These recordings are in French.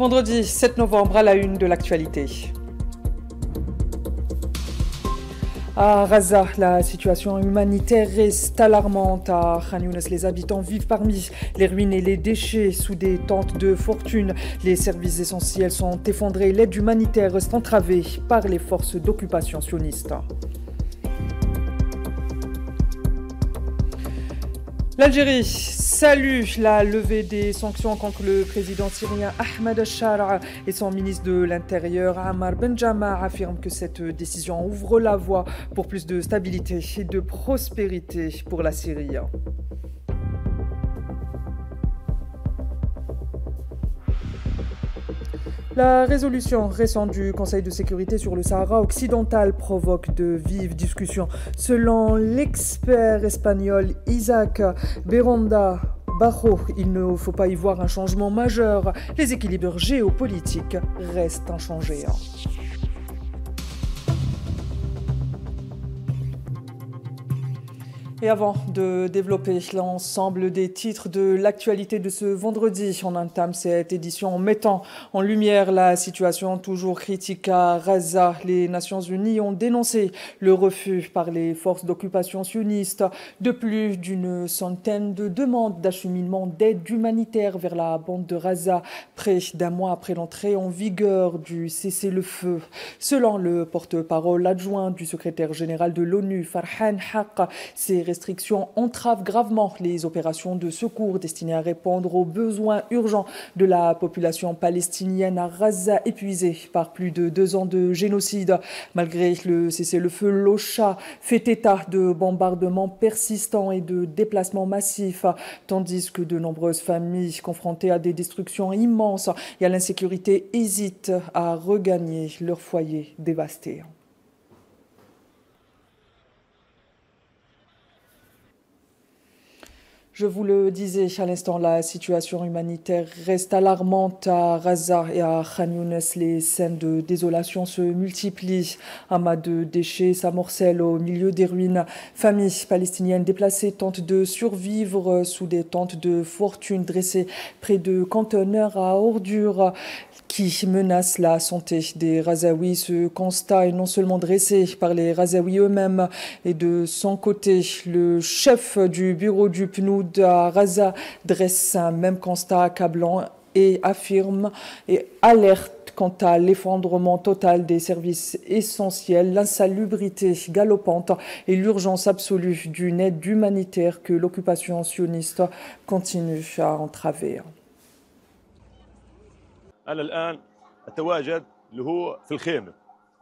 Vendredi 7 novembre, à la une de l'actualité. À Gaza, la situation humanitaire reste alarmante. À Khan Younes, les habitants vivent parmi les ruines et les déchets sous des tentes de fortune. Les services essentiels sont effondrés. L'aide humanitaire reste entravée par les forces d'occupation sionistes. L'Algérie salue la levée des sanctions contre le président syrien Ahmed al-Shara et son ministre de l'Intérieur Ammar Benjama affirment que cette décision ouvre la voie pour plus de stabilité et de prospérité pour la Syrie. La résolution récente du Conseil de sécurité sur le Sahara occidental provoque de vives discussions. Selon l'expert espagnol Isaac Beronda Bajo, il ne faut pas y voir un changement majeur. Les équilibres géopolitiques restent inchangés. Et avant de développer l'ensemble des titres de l'actualité de ce vendredi, on entame cette édition en mettant en lumière la situation toujours critique à Gaza. Les Nations Unies ont dénoncé le refus par les forces d'occupation sionistes de plus d'une centaine de demandes d'acheminement d'aide humanitaire vers la bande de Gaza, près d'un mois après l'entrée en vigueur du cessez-le-feu. Selon le porte-parole adjoint du secrétaire général de l'ONU, Farhan Haq, ces restrictions entravent gravement les opérations de secours destinées à répondre aux besoins urgents de la population palestinienne à Gaza, épuisée par plus de 2 ans de génocide. Malgré le cessez-le-feu, l'OCHA fait état de bombardements persistants et de déplacements massifs, tandis que de nombreuses familles confrontées à des destructions immenses et à l'insécurité hésitent à regagner leur foyer dévasté. Je vous le disais à l'instant, la situation humanitaire reste alarmante à Gaza et à Khan Younes. Les scènes de désolation se multiplient. Amas de déchets s'amorcellent au milieu des ruines. Familles palestiniennes déplacées tentent de survivre sous des tentes de fortune dressées près de conteneurs à ordures qui menacent la santé des Gazaouis. Ce constat est non seulement dressé par les Gazaouis eux-mêmes, et de son côté, le chef du bureau du PNUD à Gaza dresse un même constat accablant et affirme et alerte quant à l'effondrement total des services essentiels, l'insalubrité galopante et l'urgence absolue d'une aide humanitaire que l'occupation sioniste continue à entraver.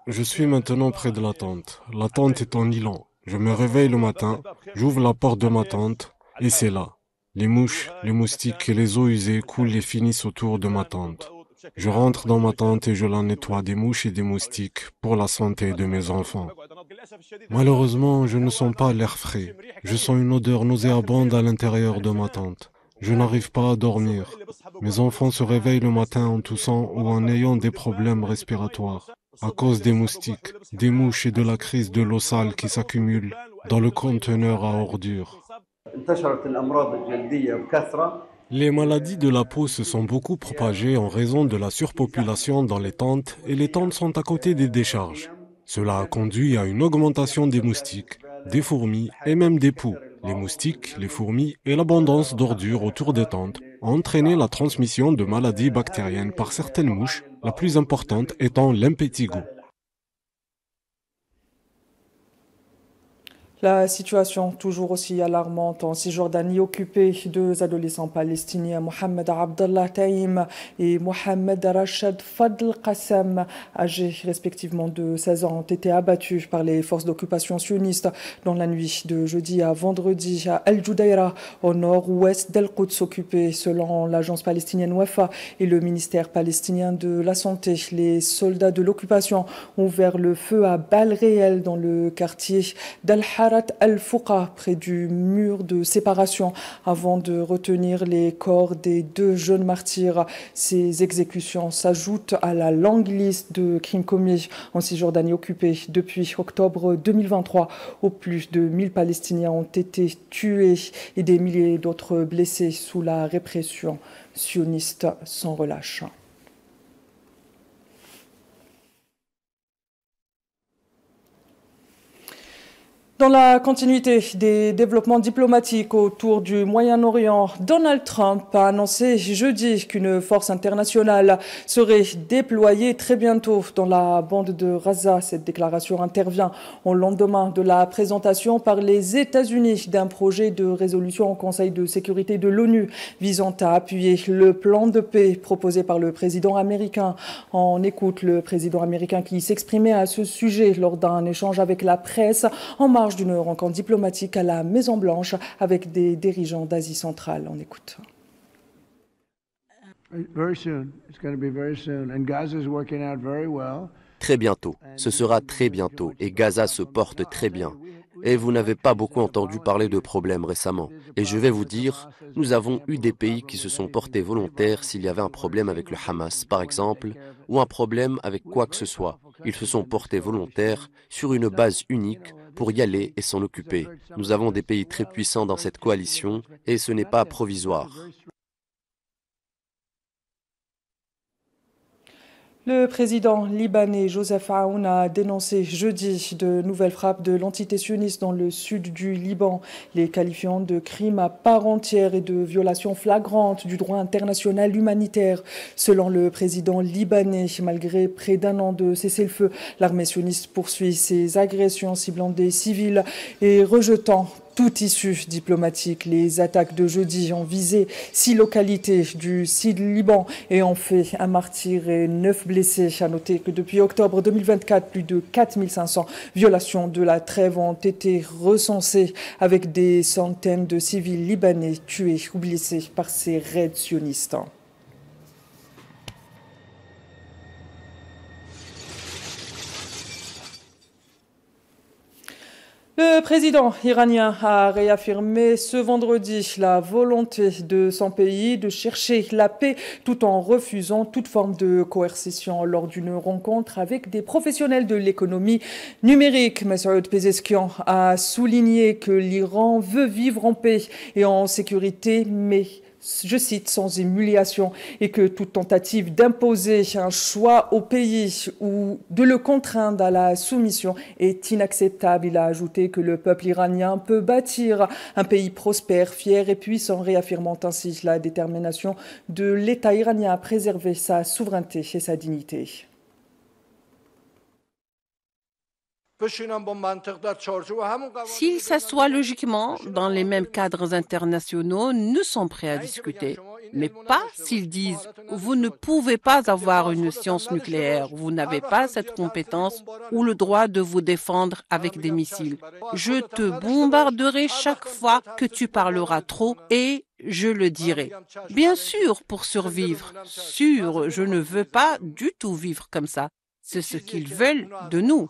Je suis maintenant près de la tente. La tente est en nylon. Je me réveille le matin, j'ouvre la porte de ma tente et c'est là. Les mouches, les moustiques et les eaux usées coulent et finissent autour de ma tente. Je rentre dans ma tente et je la nettoie des mouches et des moustiques pour la santé de mes enfants. Malheureusement, je ne sens pas l'air frais. Je sens une odeur nauséabonde à l'intérieur de ma tente. Je n'arrive pas à dormir. Mes enfants se réveillent le matin en toussant ou en ayant des problèmes respiratoires à cause des moustiques, des mouches et de la crise de l'eau sale qui s'accumule dans le conteneur à ordures. Les maladies de la peau se sont beaucoup propagées en raison de la surpopulation dans les tentes et les tentes sont à côté des décharges. Cela a conduit à une augmentation des moustiques, des fourmis et même des poux. Les moustiques, les fourmis et l'abondance d'ordures autour des tentes ont entraîné la transmission de maladies bactériennes par certaines mouches, la plus importante étant l'impétigo. La situation toujours aussi alarmante en Cisjordanie occupée. 2 adolescents palestiniens, Mohamed Abdallah Taïm et Mohamed Rachad Fadl Qassem, âgés respectivement de 16 ans, ont été abattus par les forces d'occupation sionistes dans la nuit de jeudi à vendredi à Al-Judaïra, au nord-ouest d'Al-Quds, occupé selon l'agence palestinienne Wafa et le ministère palestinien de la Santé. Les soldats de l'occupation ont ouvert le feu à balles réelles dans le quartier d'Al-Harat Al-Fouqa, près du mur de séparation, avant de retenir les corps des 2 jeunes martyrs. Ces exécutions s'ajoutent à la longue liste de crimes commis en Cisjordanie occupée depuis octobre 2023, où plus de 1000 Palestiniens ont été tués et des milliers d'autres blessés sous la répression sioniste sans relâche. Dans la continuité des développements diplomatiques autour du Moyen-Orient, Donald Trump a annoncé jeudi qu'une force internationale serait déployée très bientôt dans la bande de Gaza. Cette déclaration intervient au lendemain de la présentation par les États-Unis d'un projet de résolution au Conseil de sécurité de l'ONU visant à appuyer le plan de paix proposé par le président américain. On écoute le président américain qui s'exprimait à ce sujet lors d'un échange avec la presse en marge d'une rencontre diplomatique à la Maison-Blanche avec des dirigeants d'Asie centrale. On écoute. Très bientôt, ce sera très bientôt et Gaza se porte très bien. Et vous n'avez pas beaucoup entendu parler de problèmes récemment. Et je vais vous dire, nous avons eu des pays qui se sont portés volontaires s'il y avait un problème avec le Hamas, par exemple, ou un problème avec quoi que ce soit. Ils se sont portés volontaires sur une base unique pour y aller et s'en occuper. Nous avons des pays très puissants dans cette coalition et ce n'est pas provisoire. Le président libanais Joseph Aoun a dénoncé jeudi de nouvelles frappes de l'entité sioniste dans le sud du Liban, les qualifiant de crimes à part entière et de violations flagrantes du droit international humanitaire. Selon le président libanais, malgré près d'un an de cessez-le-feu, l'armée sioniste poursuit ses agressions ciblant des civils et rejetant toute issue diplomatique. Les attaques de jeudi ont visé 6 localités du Sud-Liban et ont fait un martyr et 9 blessés. À noter que depuis octobre 2024, plus de 4500 violations de la trêve ont été recensées avec des centaines de civils libanais tués ou blessés par ces raids sionistes. Le président iranien a réaffirmé ce vendredi la volonté de son pays de chercher la paix tout en refusant toute forme de coercition lors d'une rencontre avec des professionnels de l'économie numérique. Masoud Pezeshkian a souligné que l'Iran veut vivre en paix et en sécurité, mais je cite, sans humiliation, et que toute tentative d'imposer un choix au pays ou de le contraindre à la soumission est inacceptable. Il a ajouté que le peuple iranien peut bâtir un pays prospère, fier et puissant, réaffirmant ainsi la détermination de l'État iranien à préserver sa souveraineté et sa dignité. S'ils s'assoient logiquement dans les mêmes cadres internationaux, nous sommes prêts à discuter. Mais pas s'ils disent « vous ne pouvez pas avoir une science nucléaire, vous n'avez pas cette compétence ou le droit de vous défendre avec des missiles. Je te bombarderai chaque fois que tu parleras trop et je le dirai. » Bien sûr, pour survivre. Sûr, je ne veux pas du tout vivre comme ça. C'est ce qu'ils veulent de nous.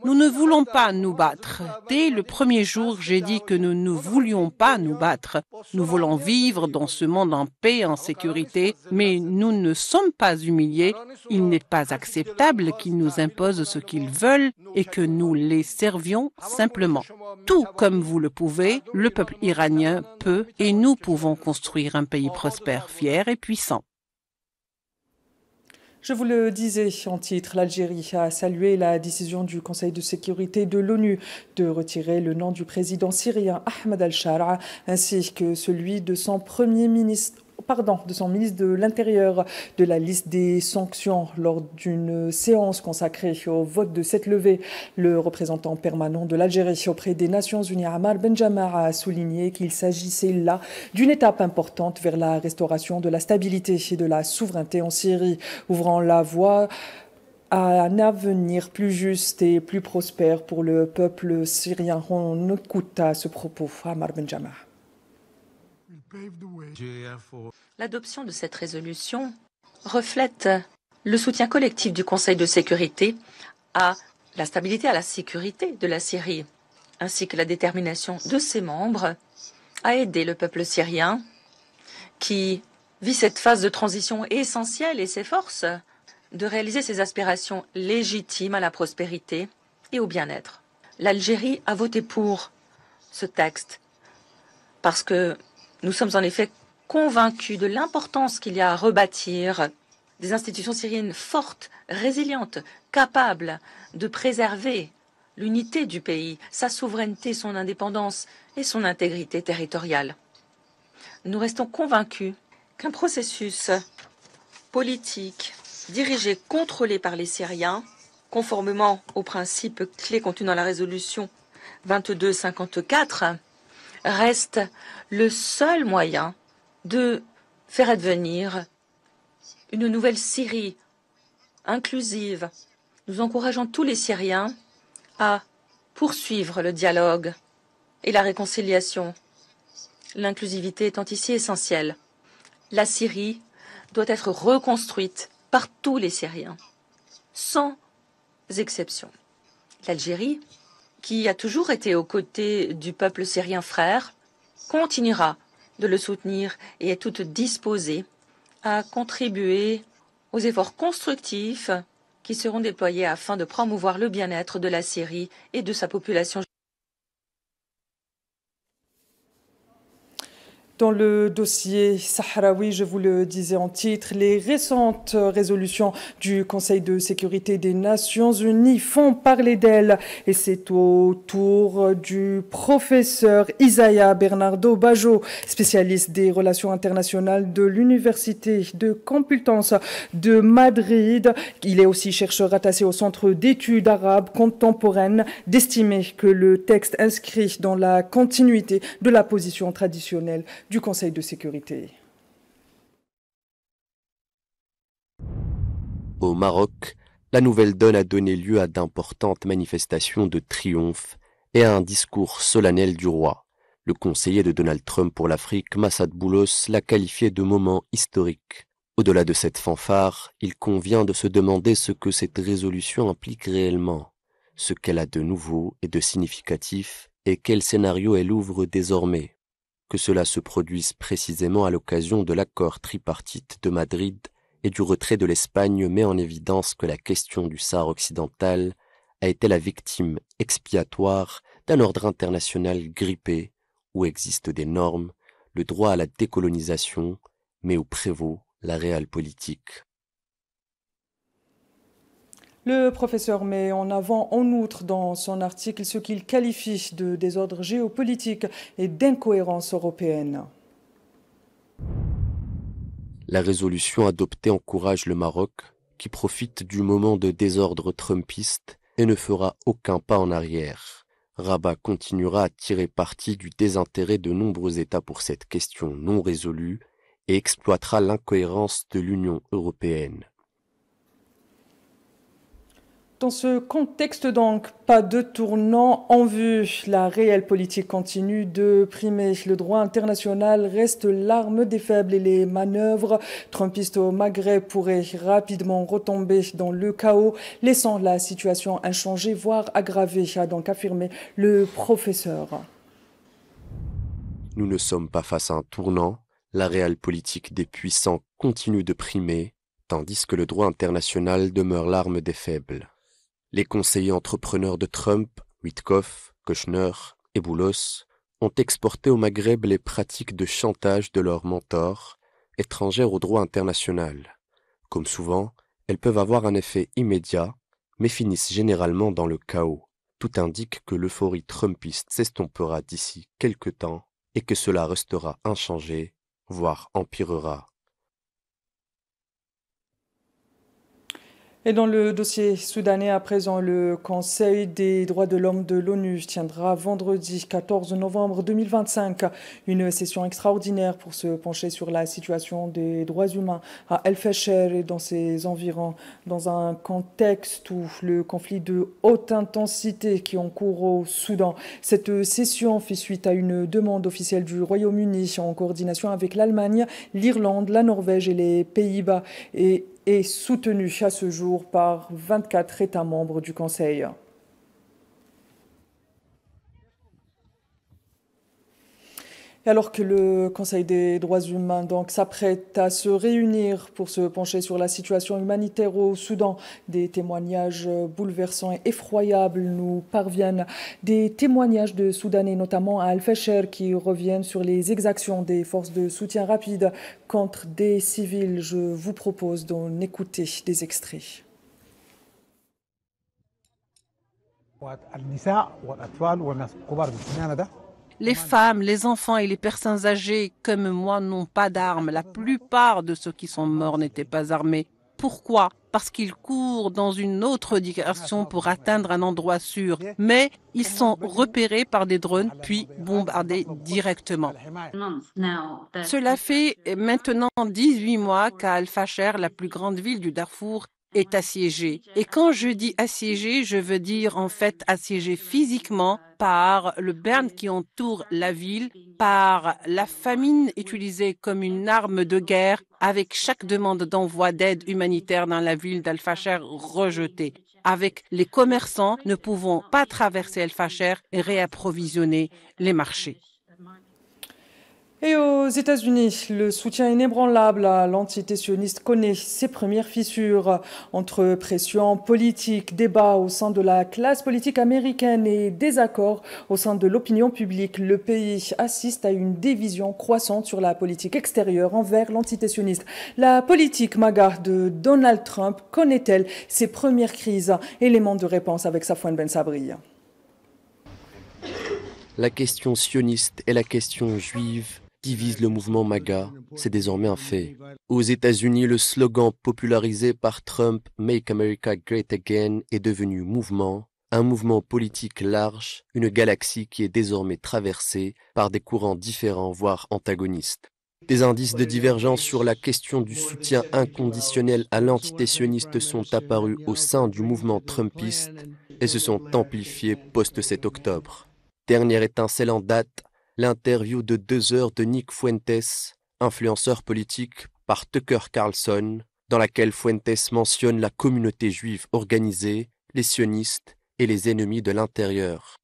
Nous ne voulons pas nous battre. Dès le premier jour, j'ai dit que nous ne voulions pas nous battre. Nous voulons vivre dans ce monde en paix, en sécurité, mais nous ne sommes pas humiliés. Il n'est pas acceptable qu'ils nous imposent ce qu'ils veulent et que nous les servions simplement. Tout comme vous le pouvez, le peuple iranien peut et nous pouvons construire un pays prospère, fier et puissant. Je vous le disais en titre, l'Algérie a salué la décision du Conseil de sécurité de l'ONU de retirer le nom du président syrien Ahmed al-Shara ainsi que celui de son ministre de l'Intérieur de la liste des sanctions lors d'une séance consacrée au vote de cette levée. Le représentant permanent de l'Algérie auprès des Nations Unies, Ammar Benjamar, a souligné qu'il s'agissait là d'une étape importante vers la restauration de la stabilité et de la souveraineté en Syrie, ouvrant la voie à un avenir plus juste et plus prospère pour le peuple syrien. On écoute à ce propos Ammar Benjamar. L'adoption de cette résolution reflète le soutien collectif du Conseil de sécurité à la stabilité, à la sécurité de la Syrie, ainsi que la détermination de ses membres à aider le peuple syrien qui vit cette phase de transition essentielle et s'efforce de réaliser ses aspirations légitimes à la prospérité et au bien-être. L'Algérie a voté pour ce texte parce que nous sommes en effet convaincus de l'importance qu'il y a à rebâtir des institutions syriennes fortes, résilientes, capables de préserver l'unité du pays, sa souveraineté, son indépendance et son intégrité territoriale. Nous restons convaincus qu'un processus politique dirigé, contrôlé par les Syriens, conformément aux principes clés contenus dans la résolution 2254, reste le seul moyen de faire advenir une nouvelle Syrie inclusive. Nous encourageons tous les Syriens à poursuivre le dialogue et la réconciliation, l'inclusivité étant ici essentielle. La Syrie doit être reconstruite par tous les Syriens, sans exception. L'Algérie, qui a toujours été aux côtés du peuple syrien frère, continuera de le soutenir et est toute disposée à contribuer aux efforts constructifs qui seront déployés afin de promouvoir le bien-être de la Syrie et de sa population. Dans le dossier sahraoui, je vous le disais en titre, les récentes résolutions du Conseil de sécurité des Nations Unies font parler d'elles. Et c'est au tour du professeur Isaiah Bernardo Bajo, spécialiste des relations internationales de l'Université de Complutense de Madrid. Il est aussi chercheur attaché au Centre d'études arabes contemporaines, d'estimer que le texte inscrit dans la continuité de la position traditionnelle du Conseil de sécurité. Au Maroc, la nouvelle donne a donné lieu à d'importantes manifestations de triomphe et à un discours solennel du roi. Le conseiller de Donald Trump pour l'Afrique, Massad Boulos, l'a qualifié de moment historique. Au-delà de cette fanfare, il convient de se demander ce que cette résolution implique réellement, ce qu'elle a de nouveau et de significatif et quel scénario elle ouvre désormais. Que cela se produise précisément à l'occasion de l'accord tripartite de Madrid et du retrait de l'Espagne met en évidence que la question du Sahara occidental a été la victime expiatoire d'un ordre international grippé où existent des normes, le droit à la décolonisation, mais où prévaut la réelle politique. Le professeur met en avant en outre dans son article ce qu'il qualifie de désordre géopolitique et d'incohérence européenne. La résolution adoptée encourage le Maroc, qui profite du moment de désordre trumpiste et ne fera aucun pas en arrière. Rabat continuera à tirer parti du désintérêt de nombreux États pour cette question non résolue et exploitera l'incohérence de l'Union européenne. Dans ce contexte donc, pas de tournant en vue. La réelle politique continue de primer. Le droit international reste l'arme des faibles et les manœuvres trumpistes au Maghreb pourraient rapidement retomber dans le chaos, laissant la situation inchangée, voire aggravée, a donc affirmé le professeur. Nous ne sommes pas face à un tournant. La réelle politique des puissants continue de primer, tandis que le droit international demeure l'arme des faibles. Les conseillers entrepreneurs de Trump, Witkoff, Kushner et Boulos, ont exporté au Maghreb les pratiques de chantage de leurs mentors, étrangères au droit international. Comme souvent, elles peuvent avoir un effet immédiat, mais finissent généralement dans le chaos. Tout indique que l'euphorie trumpiste s'estompera d'ici quelque temps et que cela restera inchangé, voire empirera. Et dans le dossier soudanais, à présent, le Conseil des droits de l'homme de l'ONU tiendra vendredi 14 novembre 2025 une session extraordinaire pour se pencher sur la situation des droits humains à El Fasher et dans ses environs, dans un contexte où le conflit de haute intensité qui est en cours au Soudan. Cette session fait suite à une demande officielle du Royaume-Uni en coordination avec l'Allemagne, l'Irlande, la Norvège et les Pays-Bas et est soutenu à ce jour par 24 États membres du Conseil. Et alors que le Conseil des droits humains s'apprête à se réunir pour se pencher sur la situation humanitaire au Soudan, des témoignages bouleversants et effroyables nous parviennent. Des témoignages de Soudanais, notamment à Al-Fasher, qui reviennent sur les exactions des forces de soutien rapide contre des civils. Je vous propose d'en écouter des extraits. Les femmes, les enfants et les personnes âgées comme moi n'ont pas d'armes. La plupart de ceux qui sont morts n'étaient pas armés. Pourquoi? Parce qu'ils courent dans une autre direction pour atteindre un endroit sûr. Mais ils sont repérés par des drones puis bombardés directement. Cela fait maintenant 18 mois qu'Al-Fasher, la plus grande ville du Darfour, est assiégée. Et quand je dis assiégée, je veux dire en fait assiégée physiquement par le Bern qui entoure la ville, par la famine utilisée comme une arme de guerre, avec chaque demande d'envoi d'aide humanitaire dans la ville d'Al-Fasher rejetée, avec les commerçants ne pouvant pas traverser Al-Fasher et réapprovisionner les marchés. Et aux États-Unis, le soutien inébranlable à l'entité sioniste connaît ses premières fissures. Entre pression politique, débat au sein de la classe politique américaine et désaccords au sein de l'opinion publique, le pays assiste à une division croissante sur la politique extérieure envers l'entité sioniste. La politique MAGA de Donald Trump connaît-elle ses premières crises? Élément de réponse avec Safwan Ben Sabri. La question sioniste et la question juive divise le mouvement MAGA, c'est désormais un fait. Aux États-Unis, le slogan popularisé par Trump « Make America Great Again » est devenu mouvement, un mouvement politique large, une galaxie qui est désormais traversée par des courants différents, voire antagonistes. Des indices de divergence sur la question du soutien inconditionnel à l'entité sioniste sont apparus au sein du mouvement trumpiste et se sont amplifiés post-7 octobre. Dernière étincelle en date, l'interview de 2 heures de Nick Fuentes, influenceur politique, par Tucker Carlson, dans laquelle Fuentes mentionne la communauté juive organisée, les sionistes et les ennemis de l'intérieur.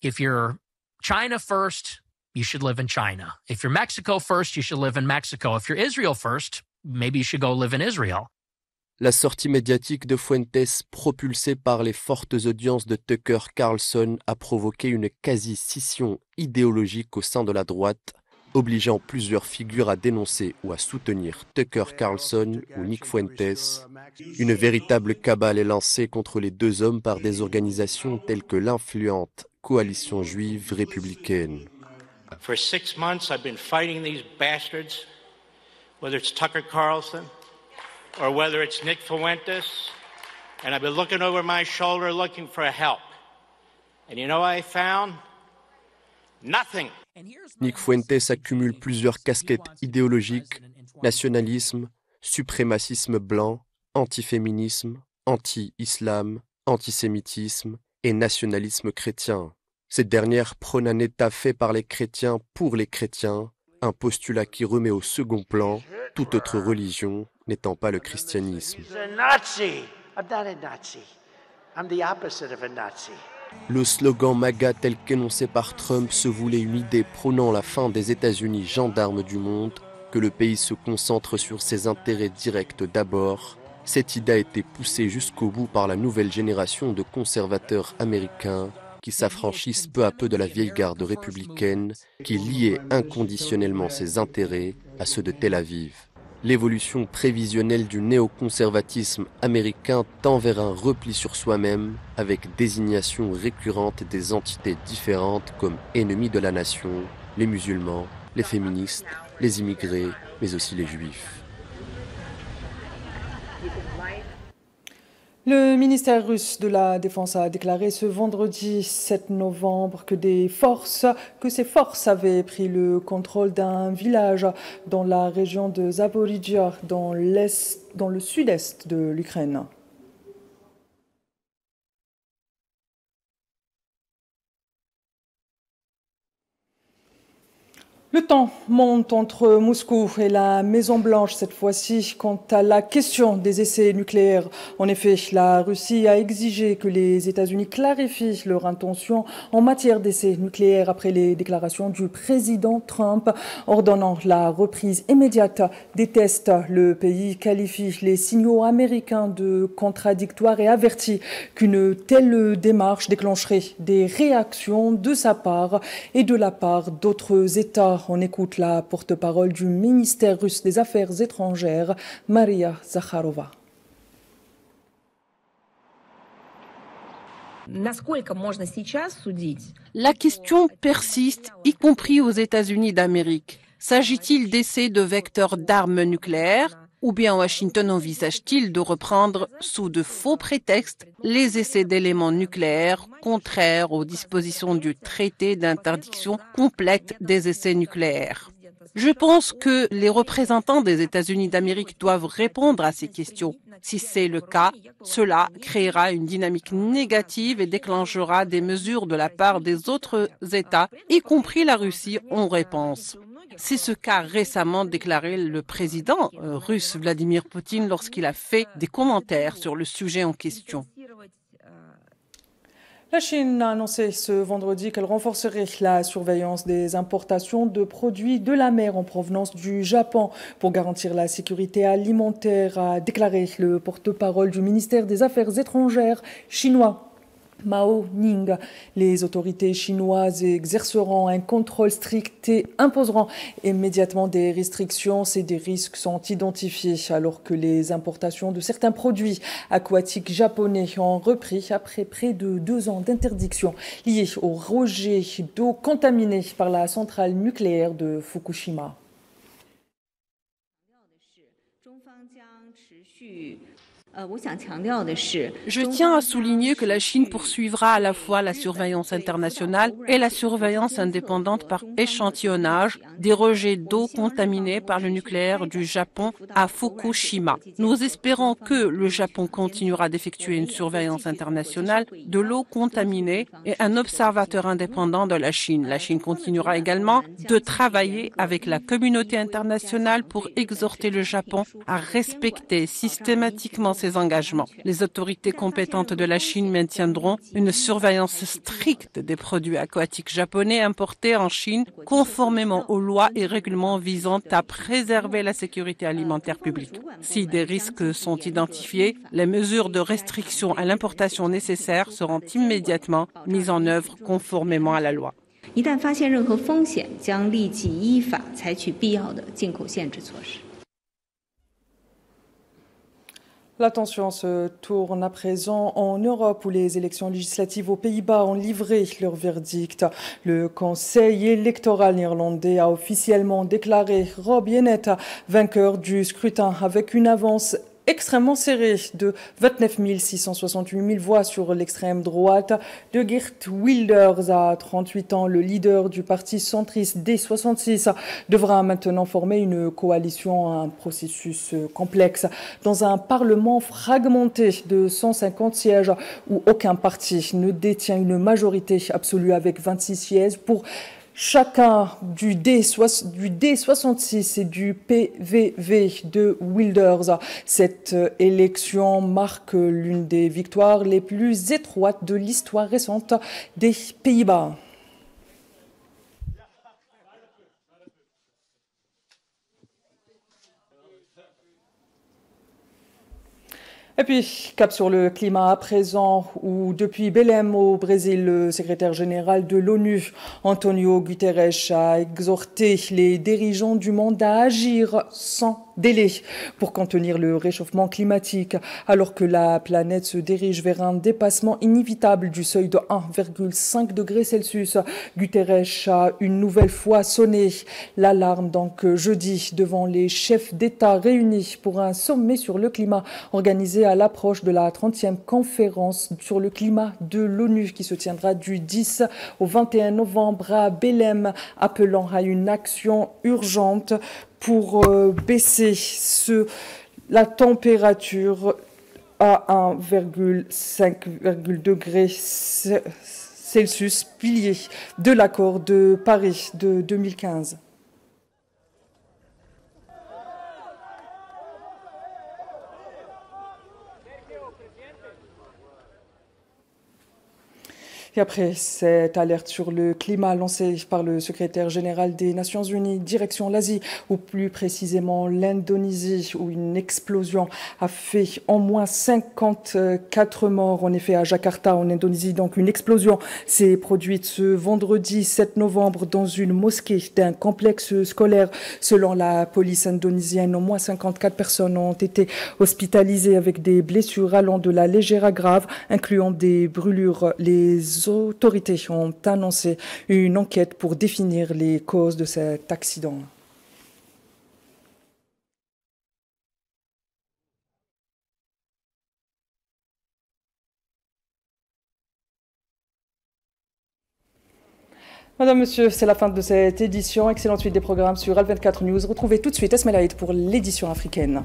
If you're China first, you should live in China. If you're Mexico first, you should live in Mexico. If you're Israel first, maybe you should go live in Israel. La sortie médiatique de Fuentes, propulsée par les fortes audiences de Tucker Carlson, a provoqué une quasi-scission idéologique au sein de la droite, obligeant plusieurs figures à dénoncer ou à soutenir Tucker Carlson ou Nick Fuentes. Une véritable cabale est lancée contre les deux hommes par des organisations telles que l'influente Coalition juive républicaine. For 6 months, I've been fighting these bastards, whether it's Tucker Carlson or whether it's Nick Fuentes, and I've been looking over my shoulder looking for help. And you know what I found? Nothing. Nick Fuentes accumule plusieurs casquettes idéologiques, nationalisme, suprémacisme blanc, antiféminisme, anti-islam, antisémitisme et nationalisme chrétien. Cette dernière prône un État fait par les chrétiens pour les chrétiens, un postulat qui remet au second plan toute autre religion n'étant pas le christianisme. Le slogan MAGA tel qu'énoncé par Trump se voulait une idée prônant la fin des États-Unis gendarmes du monde, que le pays se concentre sur ses intérêts directs d'abord. Cette idée a été poussée jusqu'au bout par la nouvelle génération de conservateurs américains qui s'affranchissent peu à peu de la vieille garde républicaine qui liait inconditionnellement ses intérêts à ceux de Tel Aviv. L'évolution prévisionnelle du néoconservatisme américain tend vers un repli sur soi-même avec désignation récurrente des entités différentes comme ennemis de la nation, les musulmans, les féministes, les immigrés, mais aussi les juifs. Le ministère russe de la Défense a déclaré ce vendredi 7 novembre que ses forces avaient pris le contrôle d'un village dans la région de Zaporizhzhia, dans le sud-est de l'Ukraine. Le temps monte entre Moscou et la Maison-Blanche cette fois-ci quant à la question des essais nucléaires. En effet, la Russie a exigé que les États-Unis clarifient leur intention en matière d'essais nucléaires après les déclarations du président Trump ordonnant la reprise immédiate des tests. Le pays qualifie les signaux américains de contradictoires et avertit qu'une telle démarche déclencherait des réactions de sa part et de la part d'autres États. On écoute la porte-parole du ministère russe des Affaires étrangères, Maria Zakharova. La question persiste, y compris aux États-Unis d'Amérique. S'agit-il d'essais de vecteurs d'armes nucléaires ou bien Washington envisage-t-il de reprendre sous de faux prétextes les essais d'éléments nucléaires contraires aux dispositions du traité d'interdiction complète des essais nucléaires? Je pense que les représentants des États-Unis d'Amérique doivent répondre à ces questions. Si c'est le cas, cela créera une dynamique négative et déclenchera des mesures de la part des autres États, y compris la Russie, en réponse. C'est ce qu'a récemment déclaré le président russe Vladimir Poutine lorsqu'il a fait des commentaires sur le sujet en question. La Chine a annoncé ce vendredi qu'elle renforcerait la surveillance des importations de produits de la mer en provenance du Japon pour garantir la sécurité alimentaire, a déclaré le porte-parole du ministère des Affaires étrangères chinois. Mao Ning. Les autorités chinoises exerceront un contrôle strict et imposeront immédiatement des restrictions si des risques sont identifiés, alors que les importations de certains produits aquatiques japonais ont repris après près de 2 ans d'interdiction liée au rejet d'eau contaminée par la centrale nucléaire de Fukushima. Je tiens à souligner que la Chine poursuivra à la fois la surveillance internationale et la surveillance indépendante par échantillonnage des rejets d'eau contaminés par le nucléaire du Japon à Fukushima. Nous espérons que le Japon continuera d'effectuer une surveillance internationale de l'eau contaminée et un observateur indépendant de la Chine. La Chine continuera également de travailler avec la communauté internationale pour exhorter le Japon à respecter systématiquement ses engagements. Les autorités compétentes de la Chine maintiendront une surveillance stricte des produits aquatiques japonais importés en Chine conformément aux lois et règlements visant à préserver la sécurité alimentaire publique. Si des risques sont identifiés, les mesures de restriction à l'importation nécessaires seront immédiatement mises en œuvre conformément à la loi. 一旦发现任何风险，将立即依法采取必要的进口限制措施。 L'attention se tourne à présent en Europe où les élections législatives aux Pays-Bas ont livré leur verdict. Le Conseil électoral néerlandais a officiellement déclaré Rob Jeannette vainqueur du scrutin avec une avance extrêmement serrée de 29 668 000 voix sur l'extrême droite de Geert Wilders à 38 ans. Le leader du parti centriste D66 devra maintenant former une coalition, un processus complexe dans un parlement fragmenté de 150 sièges où aucun parti ne détient une majorité absolue avec 26 sièges pour chacun du D66 et du PVV de Wilders. Cette élection marque l'une des victoires les plus étroites de l'histoire récente des Pays-Bas. Et puis, cap sur le climat à présent, où depuis Belém au Brésil, le secrétaire général de l'ONU, Antonio Guterres, a exhorté les dirigeants du monde à agir sans délai pour contenir le réchauffement climatique, alors que la planète se dirige vers un dépassement inévitable du seuil de 1,5 degrés Celsius. Guterres a une nouvelle fois sonné l'alarme donc jeudi devant les chefs d'État réunis pour un sommet sur le climat organisé à l'approche de la 30e conférence sur le climat de l'ONU qui se tiendra du 10 au 21 novembre à Belém, appelant à une action urgente pour baisser la température à 1,5 degrés Celsius, pilier de l'accord de Paris de 2015. Et après cette alerte sur le climat lancée par le secrétaire général des Nations Unies, direction l'Asie, ou plus précisément l'Indonésie, où une explosion a fait au moins 54 morts. En effet, à Jakarta, en Indonésie, donc une explosion s'est produite ce vendredi 7 novembre dans une mosquée d'un complexe scolaire. Selon la police indonésienne, au moins 54 personnes ont été hospitalisées avec des blessures allant de la légère à grave, incluant des brûlures. Les autorités ont annoncé une enquête pour définir les causes de cet accident. Madame, Monsieur, c'est la fin de cette édition. Excellente suite des programmes sur Al24 News. Retrouvez tout de suite Esmelaïd pour l'édition africaine.